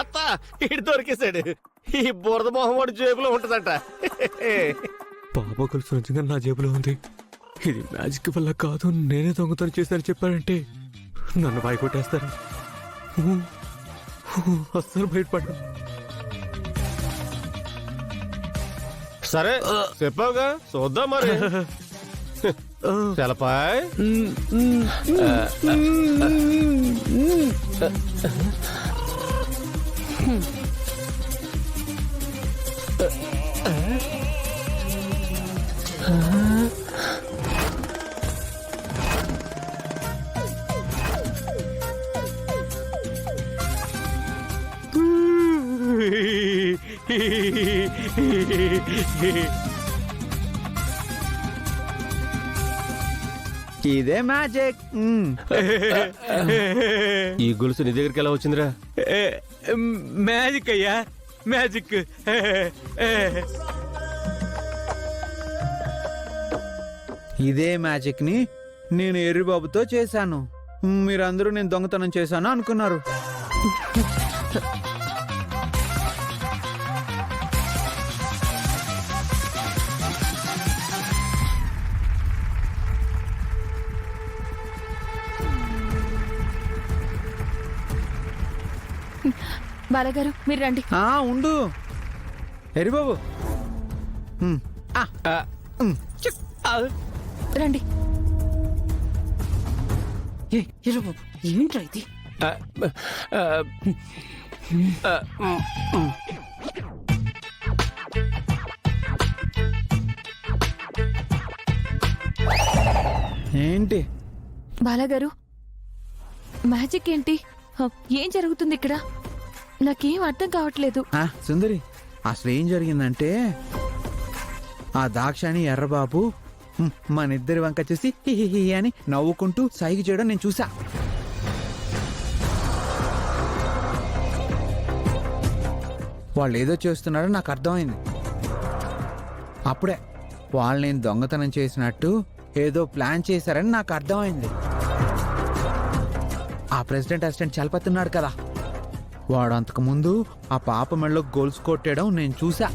అత్త ఇటు దొరికేశాడు. ఈ బురద మొహం వాడి జేబులో ఉంటదంట. పాప గొలుసు నిజంగా నా జేబులో ఉంది. ఇది మ్యాజిక్ వల్ల కాదు, నేనే దొంగతనం చేశానని చెప్పారంటే నన్ను భయకొట్టేస్తారు. అస్సలు బయటపడ్డా. సరే చెప్పావుగా, చూద్దాం మరి. తెలపాయ్ ఇదే మ్యాజిక్. ఈ గొలుసు నీ దగ్గరికి ఎలా వచ్చిందిరా? మ్యాజిక్ అయ్యా, మ్యాజిక్. ఇదే మ్యాజిక్ ని నేను ఎర్రిబాబుతో చేశాను. మీరందరూ నేను దొంగతనం చేశాను అనుకున్నారు. బాలగారు మీరు రండి. ఉండు ఎర్రిబాబు. రండి. ఏంట్రా ఇది? ఏంటి బాలగారు మ్యాజిక్ ఏంటి? ఏం జరుగుతుంది ఇక్కడ? నాకేం అర్థం కావట్లేదు. సుందరి, అసలు ఏం జరిగిందంటే ఆ దాక్షాని ఎర్రబాబు మన ఇద్దరి వంక చూసి హిహిహి అని నవ్వుకుంటూ సైగ చేయడం నేను చూసా. వాళ్ళు ఏదో చేస్తున్నారో నాకు అర్థమైంది. అప్పుడే వాళ్ళు నేను దొంగతనం చేసినట్టు ఏదో ప్లాన్ చేశారని నాకు అర్థమైంది. ఆ ప్రెసిడెంట్ అసిస్టెంట్ చలపతున్నాడు కదా, వాడు అంతకు ముందు ఆ పాప మెడలో గోల్స్ కొట్టడం నేను చూసా.